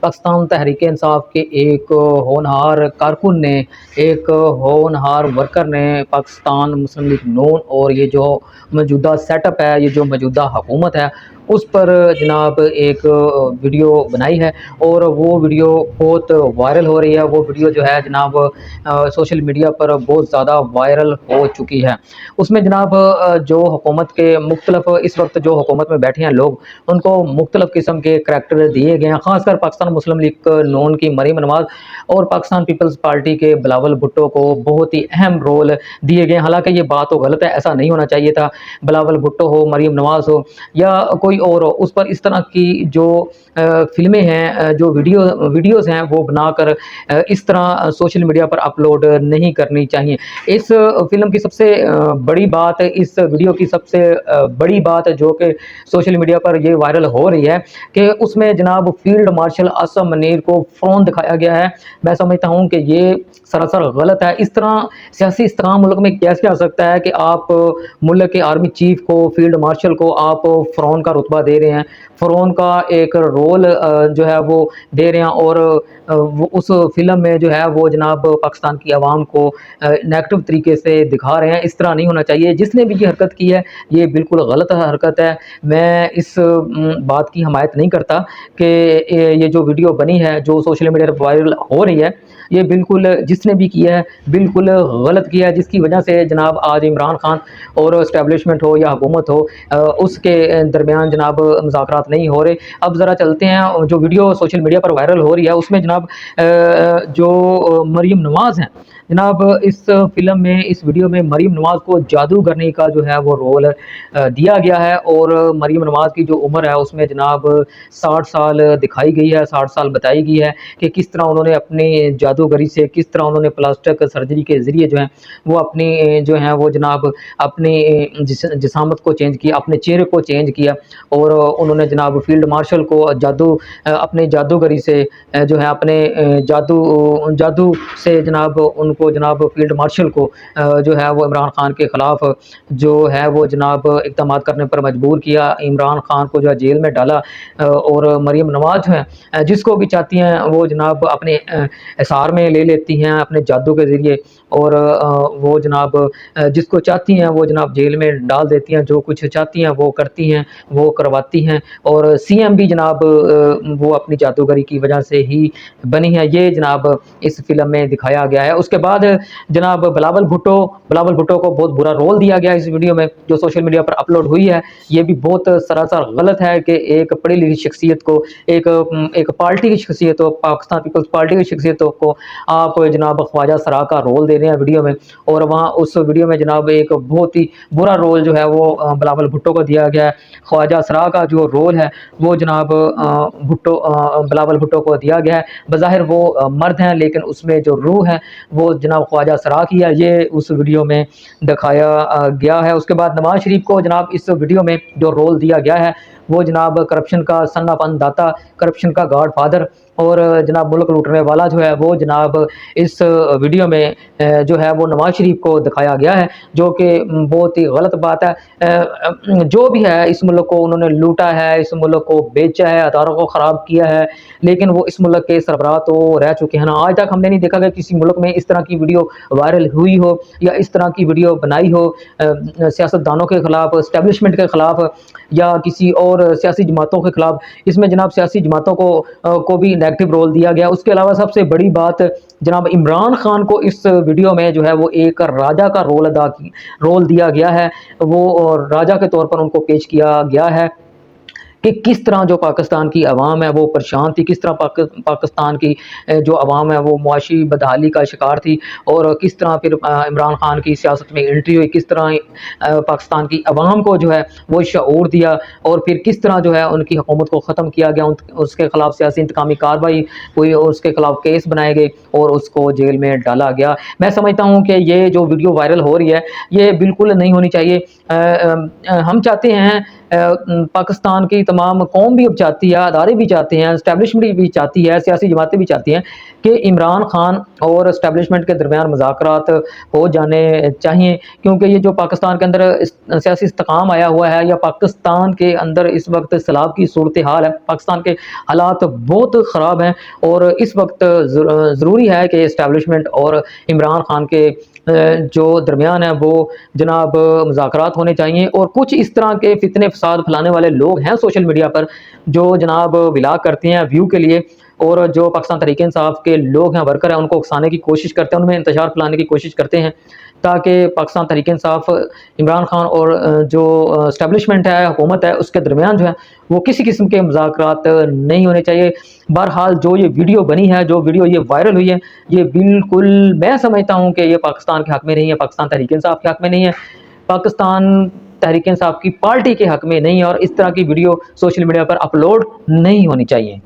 پاکستان تحریک انصاف کے ایک ہونہار کارکن نے، ایک ہونہار ورکر نے پاکستان مسلم لیگ نون اور یہ جو موجودہ سیٹ اپ ہے، یہ جو موجودہ حکومت ہے، اس پر جناب ایک ویڈیو بنائی ہے، اور وہ ویڈیو بہت وائرل ہو رہی ہے۔ وہ ویڈیو جو ہے جناب سوشل میڈیا پر بہت زیادہ وائرل ہو چکی ہے۔ اس میں جناب جو حکومت کے مختلف، اس وقت جو حکومت میں بیٹھے ہیں لوگ، ان کو مختلف قسم کے کریکٹر دیے گئے ہیں، خاص کر پاکستان مسلم لیگ نون کی مریم نواز اور پاکستان پیپلز پارٹی کے بلاول بھٹو کو بہت ہی اہم رول دیے گئے ہیں۔ حالانکہ یہ بات تو غلط ہے، ایسا نہیں ہونا چاہیے تھا۔ بلاول بھٹو ہو، مریم نواز ہو یا کوئی اور ہو، اس پر اس طرح کی جو فلمیں ہیں، جو ویڈیوز ہیں، وہ بنا کر اس طرح سوشل میڈیا پر اپلوڈ نہیں کرنی چاہیے۔ اس فلم کی سب سے بڑی بات، اس ویڈیو کی سب سے بڑی بات جو کہ سوشل میڈیا پر یہ وائرل ہو رہی ہے کہ اس میں جناب فیلڈ مارشل عاصم منیر کو فون دکھایا گیا ہے۔ میں سمجھتا ہوں کہ یہ سراسر غلط ہے۔ اس طرح سیاسی استحکام ملک میں کیسے آ سکتا ہے کہ آپ ملک کے آرمی چیف کو، فیلڈ مارشل کو آپ فرعون کا رتبہ دے رہے ہیں، فرعون کا ایک رول جو ہے وہ دے رہے ہیں، اور وہ اس فلم میں جو ہے وہ جناب پاکستان کی عوام کو نیگیٹو طریقے سے دکھا رہے ہیں۔ اس طرح نہیں ہونا چاہیے۔ جس نے بھی یہ حرکت کی ہے، یہ بالکل غلط حرکت ہے۔ میں اس بات کی حمایت نہیں کرتا کہ یہ جو ویڈیو بنی ہے، جو سوشل میڈیا پر وائرل ہو رہی ہے، یہ بالکل جس نے بھی کیا ہے بالکل غلط کیا ہے، جس کی وجہ سے جناب آج عمران خان اور اسٹیبلشمنٹ ہو یا حکومت ہو، اس کے درمیان جناب مذاکرات نہیں ہو رہے۔ اب ذرا چلتے ہیں، جو ویڈیو سوشل میڈیا پر وائرل ہو رہی ہے اس میں جناب جو مریم نواز ہیں، جناب اس فلم میں، اس ویڈیو میں مریم نواز کو جادوگرنی کا جو ہے وہ رول دیا گیا ہے، اور مریم نواز کی جو عمر ہے اس میں جناب 60 سال دکھائی گئی ہے، 60 سال بتائی گئی ہے کہ کس طرح انہوں نے اپنی جادوگری سے، کس طرح انہوں نے پلاسٹک سرجری کے ذریعے جو ہیں وہ اپنی جو ہیں وہ جناب اپنی جسامت کو چینج کیا، اپنے چہرے کو چینج کیا، اور انہوں نے جناب فیلڈ مارشل کو اپنے جادوگری سے جو ہے اپنے جادو سے جناب ان کو جناب فیلڈ مارشل کو جو ہے وہ عمران خان کے خلاف جو ہے وہ جناب اقدامات کرنے پر مجبور کیا، عمران خان کو جو ہے جیل میں ڈالا، اور مریم نواز جو ہیں جس کو بھی چاہتی ہیں وہ جناب اپنے اثار میں لے لیتی ہیں اپنے جادو کے ذریعے، اور وہ جناب جس کو چاہتی ہیں وہ جناب جیل میں ڈال دیتی ہیں، جو کچھ چاہتی ہیں وہ کرتی ہیں، وہ کرواتی ہیں، اور سی ایم بھی جناب وہ اپنی جادوگری کی وجہ سے ہی بنی ہے۔ یہ جناب اس فلم میں دکھایا گیا ہے۔ اس کے بعد جناب بلاول بھٹو کو بہت برا رول دیا گیا اس ویڈیو میں جو سوشل میڈیا پر اپلوڈ ہوئی ہے۔ یہ بھی بہت سراسر غلط ہے کہ ایک پڑھی لکھی شخصیت کو، ایک پارٹی کی شخصیت ہو، پاکستان پیپلز پارٹی کی شخصیتوں کو آپ جناب خواجہ سرا کا رول دے رہے ہیں ویڈیو میں، اور وہاں اس ویڈیو میں جناب ایک بہت ہی برا رول جو ہے وہ بلاول بھٹو کو دیا گیا ہے۔ خواجہ سرا کا جو رول ہے وہ جناب بلاول بھٹو کو دیا گیا ہے۔ بظاہر وہ مرد ہیں لیکن اس میں جو روح ہے وہ جناب خواجہ سرا کی ہے، یہ اس ویڈیو میں دکھایا گیا ہے۔ اس کے بعد نواز شریف کو جناب اس ویڈیو میں جو رول دیا گیا ہے وہ جناب کرپشن کا سن آف انداتا، کرپشن کا گاڈ فادر، اور جناب ملک لوٹنے والا جو ہے وہ جناب اس ویڈیو میں جو ہے وہ نواز شریف کو دکھایا گیا ہے، جو کہ بہت ہی غلط بات ہے۔ جو بھی ہے اس ملک کو انہوں نے لوٹا ہے، اس ملک کو بیچا ہے، اداروں کو خراب کیا ہے، لیکن وہ اس ملک کے سربراہ تو رہ چکے ہیں نا۔ آج تک ہم نے نہیں دیکھا کہ کسی ملک میں اس طرح کی ویڈیو وائرل ہوئی ہو یا اس طرح کی ویڈیو بنائی ہو سیاست دانوں کے خلاف، اسٹیبلشمنٹ کے خلاف یا کسی اور سیاسی جماعتوں کے خلاف۔ اس میں جناب سیاسی جماعتوں کو بھی نیگیٹو رول دیا گیا۔ اس کے علاوہ سب سے بڑی بات، جناب عمران خان کو اس ویڈیو میں جو ہے وہ ایک راجا کا رول دیا گیا ہے، وہ راجا کے طور پر ان کو پیش کیا گیا ہے کہ کس طرح جو پاکستان کی عوام ہے وہ پریشان تھی، کس طرح پاکستان کی جو عوام ہے وہ معاشی بدحالی کا شکار تھی، اور کس طرح پھر عمران خان کی سیاست میں انٹری ہوئی، کس طرح پاکستان کی عوام کو جو ہے وہ شعور دیا، اور پھر کس طرح جو ہے ان کی حکومت کو ختم کیا گیا، اس کے خلاف سیاسی انتقامی کارروائی ہوئی، اس کے خلاف کیس بنائے گئے اور اس کو جیل میں ڈالا گیا۔ میں سمجھتا ہوں کہ یہ جو ویڈیو وائرل ہو رہی ہے یہ بالکل نہیں ہونی چاہیے۔ ہم چاہتے ہیں پاکستان کی تمام قوم بھی اب چاہتی ہے، ادارے بھی چاہتے ہیں، اسٹیبلشمنٹ بھی چاہتی ہے، سیاسی جماعتیں بھی چاہتی ہیں کہ عمران خان اور اسٹیبلشمنٹ کے درمیان مذاکرات ہو جانے چاہیے، کیونکہ یہ جو پاکستان کے اندر سیاسی استحکام آیا ہوا ہے، یا پاکستان کے اندر اس وقت سیلاب کی صورتحال ہے، پاکستان کے حالات بہت خراب ہیں، اور اس وقت ضروری ہے کہ اسٹیبلشمنٹ اور عمران خان کے جو درمیان ہے وہ جناب مذاکرات ہونے چاہیے۔ اور کچھ اس طرح کے فتنے فساد پھیلانے والے لوگ ہیں سوشل میڈیا پر جو جناب ولاگ کرتے ہیں ویو کے لیے، اور جو پاکستان تحریک انصاف کے لوگ ہیں، ورکر ہیں، ان کو اکسانے کی کوشش کرتے ہیں، ان میں انتشار پھیلانے کی کوشش کرتے ہیں، تاکہ پاکستان تحریک انصاف، عمران خان اور جو اسٹیبلشمنٹ ہے، حکومت ہے، اس کے درمیان جو ہے وہ کسی قسم کے مذاکرات نہیں ہونے چاہیے۔ بہرحال جو یہ ویڈیو بنی ہے، جو ویڈیو یہ وائرل ہوئی ہے، یہ بالکل میں سمجھتا ہوں کہ یہ پاکستان کے حق میں نہیں ہے، پاکستان تحریک انصاف کے حق میں نہیں ہے، پاکستان تحریک انصاف کی پارٹی کے حق میں نہیں ہے، اور اس طرح کی ویڈیو سوشل میڈیا پر اپلوڈ نہیں ہونی چاہیے۔